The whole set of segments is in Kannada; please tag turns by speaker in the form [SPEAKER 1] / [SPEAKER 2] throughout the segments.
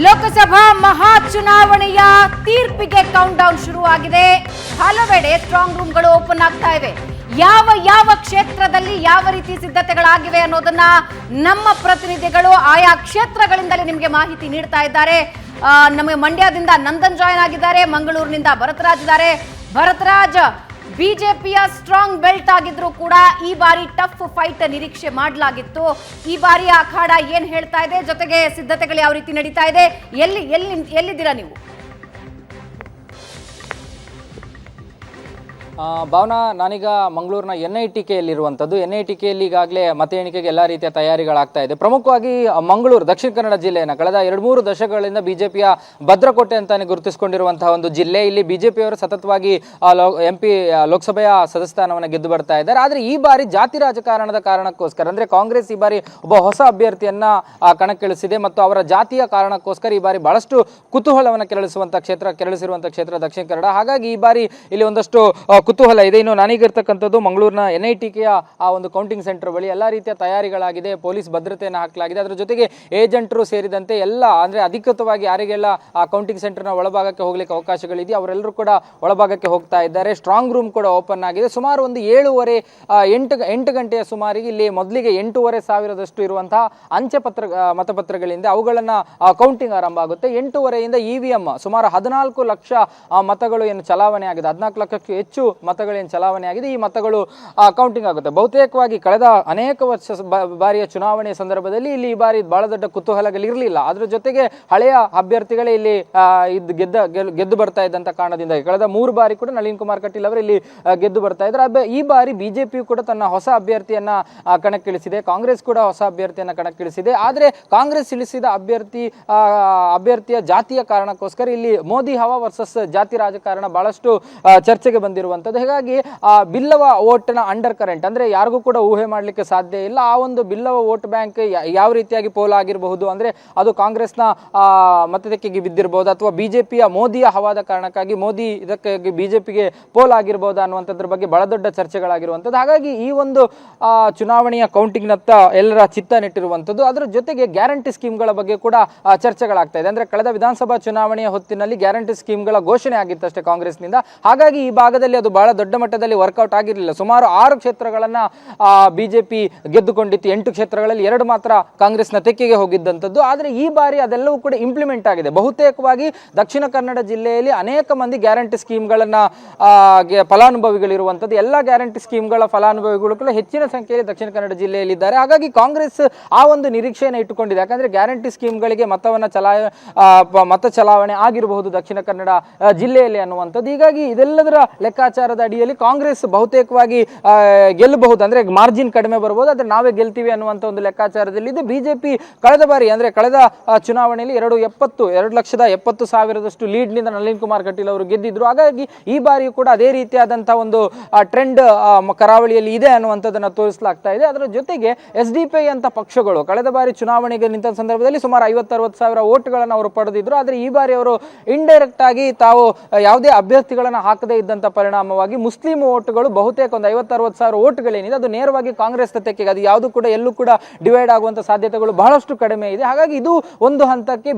[SPEAKER 1] ಲೋಕಸಭಾ ಮಹಾ ಚುನಾವಣೆಯ ತೀರ್ಪಿಗೆ ಕೌಂಟ್ ಡೌನ್ ಶುರುವಾಗಿದೆ. ಹಲವೆಡೆ ಸ್ಟ್ರಾಂಗ್ ರೂಮ್ಗಳು ಓಪನ್ ಆಗ್ತಾ ಇವೆ. ಯಾವ ಕ್ಷೇತ್ರದಲ್ಲಿ ಯಾವ ರೀತಿ ಸಿದ್ಧತೆಗಳಾಗಿವೆ ಅನ್ನೋದನ್ನ ನಮ್ಮ ಪ್ರತಿನಿಧಿಗಳು ಆಯಾ ಕ್ಷೇತ್ರಗಳಿಂದಲೇ ನಿಮಗೆ ಮಾಹಿತಿ ನೀಡ್ತಾ ಇದ್ದಾರೆ. ನಮಗೆ ಮಂಡ್ಯದಿಂದ ನಂದನ್ ಜಾಯ್ನ್ ಆಗಿದ್ದಾರೆ, ಮಂಗಳೂರಿನಿಂದ ಭರತರಾಜ್ ಇದ್ದಾರೆ. ಭರತರಾಜ್, ಬಿಜೆಪಿಯ ಸ್ಟ್ರಾಂಗ್ ಬೆಲ್ಟ್ ಆಗಿದ್ರು ಕೂಡ ಈ ಬಾರಿ ಟಫ್ ಫೈಟ್ ನಿರೀಕ್ಷೆ ಮಾಡಲಾಗಿತ್ತು. ಈ ಬಾರಿ ಅಖಾಡ ಏನ್ ಹೇಳ್ತಾ ಇದೆ, ಜೊತೆಗೆ ಸಿದ್ಧತೆಗಳು ಯಾವ ರೀತಿ ನಡೀತಾ ಇದೆ, ಎಲ್ಲಿದ್ದೀರಾ ನೀವು?
[SPEAKER 2] ಭಾವನಾ, ನಾನೀಗ ಮಂಗಳೂರಿನ NITKಯಲ್ಲಿರುವಂಥದ್ದು. NITKಯಲ್ಲಿ ಈಗಾಗಲೇ ಮತ ಎಣಿಕೆಗೆ ಎಲ್ಲ ರೀತಿಯ ತಯಾರಿಗಳಾಗ್ತಾ ಇದೆ. ಪ್ರಮುಖವಾಗಿ ಮಂಗಳೂರು ದಕ್ಷಿಣ ಕನ್ನಡ ಜಿಲ್ಲೆಯನ್ನು ಕಳೆದ 2-3 ದಶಕಗಳಿಂದ ಬಿಜೆಪಿಯ ಭದ್ರಕೋಟೆ ಅಂತಾನೆ ಗುರುತಿಸಿಕೊಂಡಿರುವಂತಹ ಒಂದು ಜಿಲ್ಲೆ. ಇಲ್ಲಿ ಬಿಜೆಪಿಯವರು ಸತತವಾಗಿ MP ಲೋಕಸಭೆಯ ಸದಸ್ಯಸ್ಥಾನವನ್ನು ಗೆದ್ದು ಬರ್ತಾ ಇದ್ದಾರೆ. ಆದರೆ ಈ ಬಾರಿ ಜಾತಿ ರಾಜಕಾರಣದ ಕಾರಣಕ್ಕೋಸ್ಕರ, ಅಂದ್ರೆ ಕಾಂಗ್ರೆಸ್ ಈ ಬಾರಿ ಒಬ್ಬ ಹೊಸ ಅಭ್ಯರ್ಥಿಯನ್ನ ಕಣಕ್ಕಿಳಿಸಿದೆ ಮತ್ತು ಅವರ ಜಾತಿಯ ಕಾರಣಕ್ಕೋಸ್ಕರ ಈ ಬಾರಿ ಬಹಳಷ್ಟು ಕುತೂಹಲವನ್ನು ಕೆರಳಿಸಿರುವಂತಹ ಕ್ಷೇತ್ರ ದಕ್ಷಿಣ ಕನ್ನಡ. ಹಾಗಾಗಿ ಈ ಬಾರಿ ಇಲ್ಲಿ ಒಂದಷ್ಟು ಕುತೂಹಲ ಇದೆ. ಇನ್ನು ನಾನೀಗಿರ್ತಕ್ಕಂಥದ್ದು ಮಂಗಳೂರಿನ NITKಯ ಆ ಒಂದು ಕೌಂಟಿಂಗ್ ಸೆಂಟರ್ ಬಳಿ ಎಲ್ಲ ರೀತಿಯ ತಯಾರಿಗಳಾಗಿದೆ, ಪೊಲೀಸ್ ಭದ್ರತೆಯನ್ನು ಹಾಕಲಾಗಿದೆ. ಅದರ ಜೊತೆಗೆ ಏಜೆಂಟರು ಸೇರಿದಂತೆ ಎಲ್ಲ, ಅಂದ್ರೆ ಅಧಿಕೃತವಾಗಿ ಯಾರಿಗೆಲ್ಲ ಆ ಕೌಂಟಿಂಗ್ ಸೆಂಟರ್ನ ಒಳಭಾಗಕ್ಕೆ ಹೋಗ್ಲಿಕ್ಕೆ ಅವಕಾಶಗಳಿದೆ ಅವರೆಲ್ಲರೂ ಕೂಡ ಒಳಭಾಗಕ್ಕೆ ಹೋಗ್ತಾ ಇದ್ದಾರೆ. ಸ್ಟ್ರಾಂಗ್ ರೂಮ್ ಕೂಡ ಓಪನ್ ಆಗಿದೆ. ಸುಮಾರು ಒಂದು 7:30-8 ಗಂಟೆಯ ಸುಮಾರಿಗೆ ಇಲ್ಲಿ ಮೊದಲಿಗೆ 8,500 ಇರುವಂತಹ ಅಂಚೆ ಮತಪತ್ರಗಳಿಂದ ಅವುಗಳನ್ನ ಕೌಂಟಿಂಗ್ ಆರಂಭ ಆಗುತ್ತೆ. 8:30ರಿಂದ EVM ಸುಮಾರು 14 ಲಕ್ಷ ಮತಗಳು ಏನು ಚಲಾವಣೆ ಆಗಿದೆ, 14 ಲಕ್ಷಕ್ಕೂ ಹೆಚ್ಚು ಮತಗಳೇನು ಚಲಾವಣೆ ಆಗಿದೆ. ಈ ಮತಗಳು ಕೌಂಟಿಂಗ್ ಆಗುತ್ತೆ. ಬಹುತೇಕವಾಗಿ ಕಳೆದ ಅನೇಕ ಬಾರಿಯ ಚುನಾವಣೆ ಸಂದರ್ಭದಲ್ಲಿ ಇಲ್ಲಿ ಈ ಬಾರಿ ಬಹಳ ದೊಡ್ಡ ಕುತೂಹಲಗಳಿರಲಿಲ್ಲ. ಅದ್ರ ಜೊತೆಗೆ ಹಳೆಯ ಅಭ್ಯರ್ಥಿಗಳೇ ಇಲ್ಲಿ ಗೆದ್ದು ಬರ್ತಾ ಇದ್ದಂತ ಕಾರಣದಿಂದ ಕಳೆದ 3 ಬಾರಿ ಕೂಡ ನಳಿನ್ ಕುಮಾರ್ ಕಟೀಲ್ ಅವರು ಇಲ್ಲಿ ಗೆದ್ದು ಬರ್ತಾ ಇದ್ದಾರೆ. ಈ ಬಾರಿ ಬಿಜೆಪಿ ಕೂಡ ತನ್ನ ಹೊಸ ಅಭ್ಯರ್ಥಿಯನ್ನ ಕಣಕ್ಕಿಳಿಸಿದೆ, ಕಾಂಗ್ರೆಸ್ ಕೂಡ ಹೊಸ ಅಭ್ಯರ್ಥಿಯನ್ನ ಕಣಕ್ಕಿಳಿಸಿದೆ. ಆದ್ರೆ ಕಾಂಗ್ರೆಸ್ ಇಳಿಸಿದ ಅಭ್ಯರ್ಥಿಯ ಜಾತಿಯ ಕಾರಣಕ್ಕೋಸ್ಕರ ಇಲ್ಲಿ ಮೋದಿ ಹವಾ ವರ್ಸಸ್ ಜಾತಿ ರಾಜಕಾರಣ ಬಹಳಷ್ಟು ಚರ್ಚೆಗೆ ಬಂದಿರುವಂತದ್ದು. ಹೀಗಾಗಿ ಬಿಲ್ಲವ ಓಟ್ನ ಅಂಡರ್ ಕರೆಂಟ್, ಅಂದ್ರೆ ಯಾರಿಗೂ ಕೂಡ ಊಹೆ ಮಾಡ್ಲಿಕ್ಕೆ ಸಾಧ್ಯ ಇಲ್ಲ. ಆ ಒಂದು ಬಿಲ್ಲವ ವೋಟ್ ಬ್ಯಾಂಕ್ ಯಾವ ರೀತಿಯಾಗಿ ಪೋಲ್ ಆಗಿರಬಹುದು, ಅಂದ್ರೆ ಅದು ಕಾಂಗ್ರೆಸ್ನ ಮತದಕ್ಕೆಗೆ ಬಿದ್ದಿರಬಹುದು ಅಥವಾ ಬಿಜೆಪಿಯ ಮೋದಿಯ ಹವಾದ ಕಾರಣಕ್ಕಾಗಿ ಮೋದಿ ಇದಕ್ಕೆ ಬಿಜೆಪಿಗೆ ಪೋಲ್ ಆಗಿರಬಹುದು ಅನ್ನುವಂಥದ್ರ ಬಗ್ಗೆ ಬಹಳ ದೊಡ್ಡ ಚರ್ಚೆಗಳಾಗಿರುವಂಥದ್ದು. ಹಾಗಾಗಿ ಈ ಒಂದು ಚುನಾವಣೆಯ ಕೌಂಟಿಂಗ್ ನತ್ತ ಎಲ್ಲರ ಚಿತ್ತ ನೆಟ್ಟಿರುವಂಥದ್ದು. ಅದರ ಜೊತೆಗೆ ಗ್ಯಾರಂಟಿ ಸ್ಕೀಮ್ಗಳ ಬಗ್ಗೆ ಕೂಡ ಚರ್ಚೆಗಳಾಗ್ತಾ ಇದೆ. ಅಂದ್ರೆ ಕಳೆದ ವಿಧಾನಸಭಾ ಚುನಾವಣೆಯ ಹೊತ್ತಿನಲ್ಲಿ ಗ್ಯಾರಂಟಿ ಸ್ಕೀಮ್ಗಳ ಘೋಷಣೆ ಆಗಿತ್ತಷ್ಟೇ ಕಾಂಗ್ರೆಸ್ನಿಂದ. ಹಾಗಾಗಿ ಈ ಭಾಗದಲ್ಲಿ ಅದು ಬಹಳ ದೊಡ್ಡ ಮಟ್ಟದಲ್ಲಿ ವರ್ಕೌಟ್ ಆಗಿರಲಿಲ್ಲ. ಸುಮಾರು 6 ಕ್ಷೇತ್ರಗಳನ್ನ ಬಿಜೆಪಿ ಗೆದ್ದುಕೊಂಡಿತ್ತು. 8 ಕ್ಷೇತ್ರಗಳಲ್ಲಿ 2 ಮಾತ್ರ ಕಾಂಗ್ರೆಸ್ನ ತೆಕ್ಕೆಗೆ ಹೋಗಿದ್ದಂಥದ್ದು. ಆದರೆ ಈ ಬಾರಿ ಅದೆಲ್ಲವೂ ಕೂಡ ಇಂಪ್ಲಿಮೆಂಟ್ ಆಗಿದೆ. ಬಹುತೇಕವಾಗಿ ದಕ್ಷಿಣ ಕನ್ನಡ ಜಿಲ್ಲೆಯಲ್ಲಿ ಅನೇಕ ಮಂದಿ ಗ್ಯಾರಂಟಿ ಸ್ಕೀಮ್ಗಳನ್ನ ಫಲಾನುಭವಿಗಳಿರುವಂಥದ್ದು. ಎಲ್ಲ ಗ್ಯಾರಂಟಿ ಸ್ಕೀಮ್ಗಳ ಫಲಾನುಭವಿಗಳು ಕೂಡ ಹೆಚ್ಚಿನ ಸಂಖ್ಯೆಯಲ್ಲಿ ದಕ್ಷಿಣ ಕನ್ನಡ ಜಿಲ್ಲೆಯಲ್ಲಿದ್ದಾರೆ. ಹಾಗಾಗಿ ಕಾಂಗ್ರೆಸ್ ಆ ಒಂದು ನಿರೀಕ್ಷೆಯನ್ನು ಇಟ್ಟುಕೊಂಡಿದೆ. ಯಾಕಂದ್ರೆ ಗ್ಯಾರಂಟಿ ಸ್ಕೀಮ್ಗಳಿಗೆ ಮತ ಚಲಾವಣೆ ಆಗಿರಬಹುದು ದಕ್ಷಿಣ ಕನ್ನಡ ಜಿಲ್ಲೆಯಲ್ಲಿ ಅನ್ನುವಂಥದ್ದು. ಹೀಗಾಗಿ ಇದೆಲ್ಲದರ ಲೆಕ್ಕಾಚಾರದ ಅಡಿಯಲ್ಲಿ ಕಾಂಗ್ರೆಸ್ ಬಹುತೇಕವಾಗಿ ಗೆಲ್ಲಬಹುದು, ಅಂದ್ರೆ ಮಾರ್ಜಿನ್ ಕಡಿಮೆ ಬರಬಹುದು, ಆದ್ರೆ ನಾವೇ ಗೆಲ್ತೀವಿ ಅನ್ನುವಂಥ ಒಂದು ಲೆಕ್ಕಾಚಾರದಲ್ಲಿ ಇದೆ. ಬಿಜೆಪಿ ಕಳೆದ ಬಾರಿ, ಅಂದ್ರೆ ಕಳೆದ ಚುನಾವಣೆಯಲ್ಲಿ 2,70,000 ಲೀಡ್ ನಿಂದ ನಳಿನ್ ಕುಮಾರ್ ಕಟೀಲ್ ಅವರು ಗೆದ್ದಿದ್ರು. ಹಾಗಾಗಿ ಈ ಬಾರಿಯೂ ಕೂಡ ಅದೇ ರೀತಿಯಾದಂತಹ ಒಂದು ಟ್ರೆಂಡ್ ಕರಾವಳಿಯಲ್ಲಿ ಇದೆ ಅನ್ನುವಂಥದ್ದನ್ನ ತೋರಿಸಲಾಗ್ತಾ ಇದೆ. ಅದರ ಜೊತೆಗೆ SDPI ಅಂತ ಪಕ್ಷಗಳು ಕಳೆದ ಬಾರಿ ಚುನಾವಣೆಗೆ ನಿಂತ ಸಂದರ್ಭದಲ್ಲಿ ಸುಮಾರು 50-60 ಸಾವಿರ ಓಟ್ಗಳನ್ನು ಅವರು ಪಡೆದಿದ್ರು. ಆದ್ರೆ ಈ ಬಾರಿ ಅವರು ಇಂಡೈರೆಕ್ಟ್ ಆಗಿ ತಾವು ಯಾವುದೇ ಅಭ್ಯರ್ಥಿಗಳನ್ನ ಹಾಕದೇ ಇದ್ದಂತ ಪರಿಣಾಮವಾಗಿ ಮುಸ್ಲಿಂ ಓಟ್ಗಳು ಬಹುತೇಕ ಒಂದು 50-60 ಸಾವಿರ ಓಟ್ಗಳೇನಿದೆ ಅದು ನೇರವಾಗಿ ಕಾಂಗ್ರೆಸ್ ತೆಕ್ಕೆಗೆ, ಅದು ಯಾವುದು ಕೂಡ ಎಲ್ಲೂ ಕೂಡ ಡಿವೈಡ್ ಆಗುವಂತ ಸಾಧ್ಯತೆಗಳು ಬಹಳಷ್ಟು ಕಡಿಮೆ ಇದೆ. ಹಾಗಾಗಿ ಇದು ಒಂದು ಹಂತಕ್ಕೆ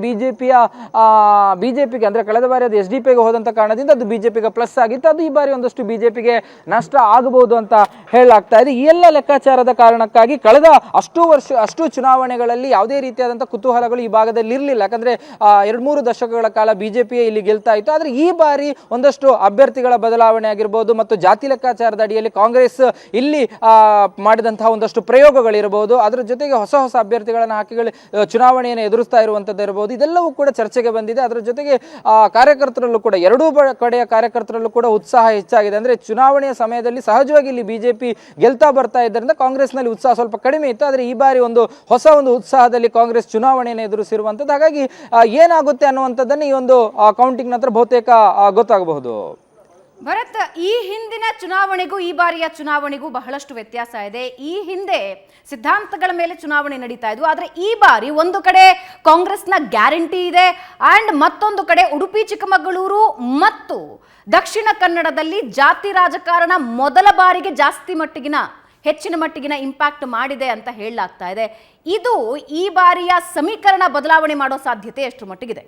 [SPEAKER 2] ಬಿಜೆಪಿಗೆ ಅಂದ್ರೆ ಕಳೆದ ಬಾರಿ ಅದು SDPIಗೆ ಹೋದಂತ ಕಾರಣದಿಂದ ಅದು ಬಿಜೆಪಿಗೆ ಪ್ಲಸ್ ಆಗಿತ್ತು. ಅದು ಈ ಬಾರಿ ಒಂದಷ್ಟು ಬಿಜೆಪಿಗೆ ನಷ್ಟ ಆಗಬಹುದು ಅಂತ ಹೇಳಲಾಗ್ತಾ ಇದೆ. ಈ ಎಲ್ಲ ಲೆಕ್ಕಾಚಾರದ ಕಾರಣಕ್ಕಾಗಿ ಕಳೆದ ಅಷ್ಟು ಚುನಾವಣೆಗಳಲ್ಲಿ ಯಾವುದೇ ರೀತಿಯಾದಂತಹ ಕುತೂಹಲಗಳು ಈ ಭಾಗದಲ್ಲಿ ಇರಲಿಲ್ಲ. ಯಾಕಂದ್ರೆ 2-3 ದಶಕಗಳ ಕಾಲ ಬಿಜೆಪಿಯೇ ಇಲ್ಲಿ ಗೆಲ್ತಾ ಇತ್ತು. ಆದ್ರೆ ಈ ಬಾರಿ ಒಂದಷ್ಟು ಅಭ್ಯರ್ಥಿಗಳ ಬದಲಾವಣೆ ಆಗಿರಬಹುದು ಮತ್ತು ಜಾತಿ ಲೆಕ್ಕಾಚಾರದ ಅಡಿಯಲ್ಲಿ ಕಾಂಗ್ರೆಸ್ ಇಲ್ಲಿ ಮಾಡಿದಂತಹ ಒಂದಷ್ಟು ಪ್ರಯೋಗಗಳಿರಬಹುದು, ಅದರ ಜೊತೆಗೆ ಹೊಸ ಅಭ್ಯರ್ಥಿಗಳನ್ನ ಹಾಕಿ ಚುನಾವಣೆಯನ್ನು ಎದುರಿಸ್ತಾ ಇರುವಂತದ್ದು ಇರಬಹುದು. ಇದೆಲ್ಲವೂ ಕೂಡ ಚರ್ಚೆಗೆ ಬಂದಿದೆ. ಅದರ ಜೊತೆಗೆ ಕಾರ್ಯಕರ್ತರಲ್ಲೂ ಕೂಡ, ಎರಡೂ ಕಡೆಯ ಕಾರ್ಯಕರ್ತರಲ್ಲೂ ಕೂಡ ಉತ್ಸಾಹ ಹೆಚ್ಚಾಗಿದೆ. ಅಂದ್ರೆ ಚುನಾವಣೆಯ ಸಮಯದಲ್ಲಿ ಸಹಜವಾಗಿ ಇಲ್ಲಿ ಬಿಜೆಪಿ ಗೆಲ್ತಾ ಬರ್ತಾ ಇದ್ದರಿಂದ ಕಾಂಗ್ರೆಸ್ನಲ್ಲಿ ಉತ್ಸಾಹ ಸ್ವಲ್ಪ ಕಡಿಮೆ ಇತ್ತು. ಆದ್ರೆ ಈ ಬಾರಿ ಹೊಸ ಉತ್ಸಾಹದಲ್ಲಿ ಕಾಂಗ್ರೆಸ್ ಚುನಾವಣೆಯನ್ನು ಎದುರಿಸಿರುವಂತದ್ದು. ಹಾಗಾಗಿ ಏನಾಗುತ್ತೆ ಅನ್ನುವಂಥದ್ದನ್ನು ಈ ಒಂದು ಕೌಂಟಿಂಗ್ ನಂತರ ಬಹುತೇಕ ಗೊತ್ತಾಗಬಹುದು.
[SPEAKER 1] ಭರತ್, ಈ ಹಿಂದಿನ ಚುನಾವಣೆಗೂ ಈ ಬಾರಿಯ ಚುನಾವಣೆಗೂ ಬಹಳಷ್ಟು ವ್ಯತ್ಯಾಸ ಇದೆ. ಈ ಹಿಂದೆ ಸಿದ್ಧಾಂತಗಳ ಮೇಲೆ ಚುನಾವಣೆ ನಡೀತಾ ಇದ್ವು, ಆದ್ರೆ ಈ ಬಾರಿ ಒಂದು ಕಡೆ ಕಾಂಗ್ರೆಸ್ನ ಗ್ಯಾರಂಟಿ ಇದೆ ಅಂಡ್ ಮತ್ತೊಂದು ಕಡೆ ಉಡುಪಿ ಚಿಕ್ಕಮಗಳೂರು ಮತ್ತು ದಕ್ಷಿಣ ಕನ್ನಡದಲ್ಲಿ ಜಾತಿ ರಾಜಕಾರಣ ಮೊದಲ ಬಾರಿಗೆ ಜಾಸ್ತಿ ಮಟ್ಟಿಗಿನ ಹೆಚ್ಚಿನ ಮಟ್ಟಿಗಿನ ಇಂಪ್ಯಾಕ್ಟ್ ಮಾಡಿದೆ ಅಂತ ಹೇಳಲಾಗ್ತಾ ಇದೆ. ಇದು ಈ ಬಾರಿಯ ಸಮೀಕರಣ ಬದಲಾವಣೆ ಮಾಡೋ ಸಾಧ್ಯತೆ ಎಷ್ಟು ಮಟ್ಟಿಗಿದೆ?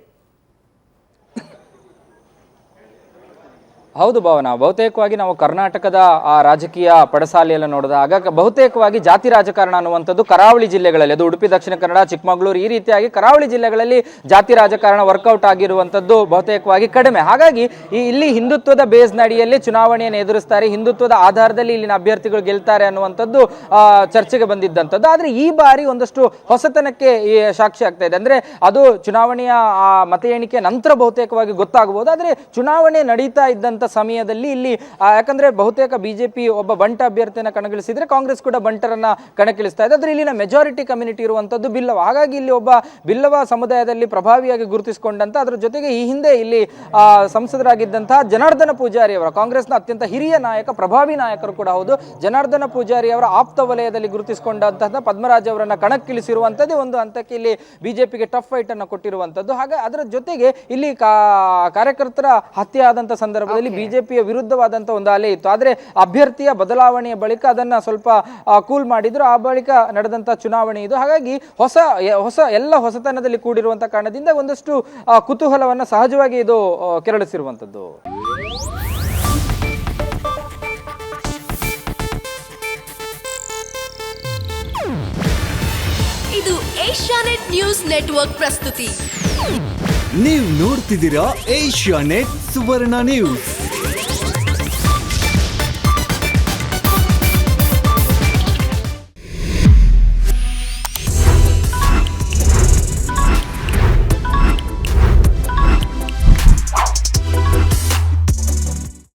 [SPEAKER 2] ಹೌದು ಭಾವನಾ, ಬಹುತೇಕವಾಗಿ ನಾವು ಕರ್ನಾಟಕದ ಆ ರಾಜಕೀಯ ಪಡಸಾಲೆಯನ್ನು ನೋಡಿದಾಗ ಬಹುತೇಕವಾಗಿ ಜಾತಿ ರಾಜಕಾರಣ ಅನ್ನುವಂಥದ್ದು ಕರಾವಳಿ ಜಿಲ್ಲೆಗಳಲ್ಲಿ, ಅದು ಉಡುಪಿ, ದಕ್ಷಿಣ ಕನ್ನಡ, ಚಿಕ್ಕಮಗಳೂರು, ಈ ರೀತಿಯಾಗಿ ಕರಾವಳಿ ಜಿಲ್ಲೆಗಳಲ್ಲಿ ಜಾತಿ ರಾಜಕಾರಣ ವರ್ಕೌಟ್ ಆಗಿರುವಂಥದ್ದು ಬಹುತೇಕವಾಗಿ ಕಡಿಮೆ. ಹಾಗಾಗಿ ಇಲ್ಲಿ ಹಿಂದುತ್ವದ ಬೇಸ್ನ ಅಡಿಯಲ್ಲಿ ಚುನಾವಣೆಯನ್ನು ಎದುರಿಸ್ತಾರೆ, ಹಿಂದುತ್ವದ ಆಧಾರದಲ್ಲಿ ಇಲ್ಲಿನ ಅಭ್ಯರ್ಥಿಗಳು ಗೆಲ್ತಾರೆ ಅನ್ನುವಂಥದ್ದು ಚರ್ಚೆಗೆ ಬಂದಿದ್ದಂಥದ್ದು. ಆದರೆ ಈ ಬಾರಿ ಒಂದಷ್ಟು ಹೊಸತನಕ್ಕೆ ಸಾಕ್ಷಿ ಆಗ್ತಾ ಇದೆ. ಅಂದರೆ ಅದು ಚುನಾವಣೆಯ ಮತ ಎಣಿಕೆ ನಂತರ ಬಹುತೇಕವಾಗಿ ಗೊತ್ತಾಗಬಹುದು. ಆದರೆ ಚುನಾವಣೆ ನಡೀತಾ ಇದ್ದಂಥ ಸಮಯದಲ್ಲಿ ಇಲ್ಲಿ ಯಾಕಂದ್ರೆ ಬಹುತೇಕ ಬಿಜೆಪಿ ಒಬ್ಬ ಬಂಟ ಅಭ್ಯರ್ಥಿಯನ್ನು ಕಣಕ್ಕಿಳಿಸಿದ್ರೆ ಕಾಂಗ್ರೆಸ್ ಕೂಡ ಬಂಟರನ್ನ ಕಣಕ್ಕಿಳಿಸ್ತಾ ಇದೆ. ಆದ್ರೆ ಇಲ್ಲಿನ ಮೆಜಾರಿಟಿ ಕಮ್ಯುನಿಟಿ ಇರುವಂತದ್ದು ಬಿಲ್ಲವ. ಹಾಗಾಗಿ ಇಲ್ಲಿ ಒಬ್ಬ ಬಿಲ್ಲವ ಸಮುದಾಯದಲ್ಲಿ ಪ್ರಭಾವಿಯಾಗಿ ಗುರುತಿಸಿಕೊಂಡಂತ, ಅದರ ಜೊತೆಗೆ ಈ ಹಿಂದೆ ಇಲ್ಲಿ ಸಂಸದರಾಗಿದ್ದಂತಹ ಜನಾರ್ದನ ಪೂಜಾರಿ ಅವರ, ಕಾಂಗ್ರೆಸ್ನ ಅತ್ಯಂತ ಹಿರಿಯ ನಾಯಕ, ಪ್ರಭಾವಿ ನಾಯಕರು ಕೂಡ ಹೌದು, ಜನಾರ್ದನ ಪೂಜಾರಿ ಅವರ ಆಪ್ತ ವಲಯದಲ್ಲಿ ಗುರುತಿಸಿಕೊಂಡಂತಹ ಪದ್ಮರಾಜ್ ಅವರನ್ನ ಕಣಕ್ಕಿಳಿಸಿರುವಂತದ್ದೇ ಒಂದು ಹಂತಕ್ಕೆ ಇಲ್ಲಿ ಬಿಜೆಪಿಗೆ ಟಫ್ ಫೈಟ್ ಅನ್ನು ಕೊಟ್ಟಿರುವಂತದ್ದು. ಹಾಗೆ ಅದರ ಜೊತೆಗೆ ಇಲ್ಲಿ ಕಾರ್ಯಕರ್ತರ ಹತ್ಯೆ ಆದಂತ ಸಂದರ್ಭದಲ್ಲಿ ಬಿಜೆಪಿಯ ವಿರುದ್ಧವಾದಂತಹ ಒಂದು ಅಲೆ ಇತ್ತು. ಆದ್ರೆ ಅಭ್ಯರ್ಥಿಯ ಬದಲಾವಣೆಯ ಬಳಿಕ ಅದನ್ನ ಸ್ವಲ್ಪ ಕೂಲ್ ಮಾಡಿದ್ರು. ಆ ಬಳಿಕ ನಡೆದಂತಹ ಚುನಾವಣೆ ಇದು. ಹಾಗಾಗಿ ಎಲ್ಲ ಹೊಸತನದಲ್ಲಿ ಕೂಡಿರುವಂತಹ ಕಾರಣದಿಂದ ಒಂದಷ್ಟು ಕುತೂಹಲವನ್ನ ಸಹಜವಾಗಿ ಇದು ಕೆರಳಿಸಿರುವಂತದ್ದು.
[SPEAKER 3] ಇದು ಏಷ್ಯಾನೆಟ್ ನ್ಯೂಸ್ ನೆಟ್ವರ್ಕ್ ಪ್ರಸ್ತುತಿ.
[SPEAKER 4] ನೀವು ನೋಡ್ತಿದ್ದೀರಾ ಏಷ್ಯಾನೆಟ್ ಸುವರ್ಣ ನ್ಯೂಸ್.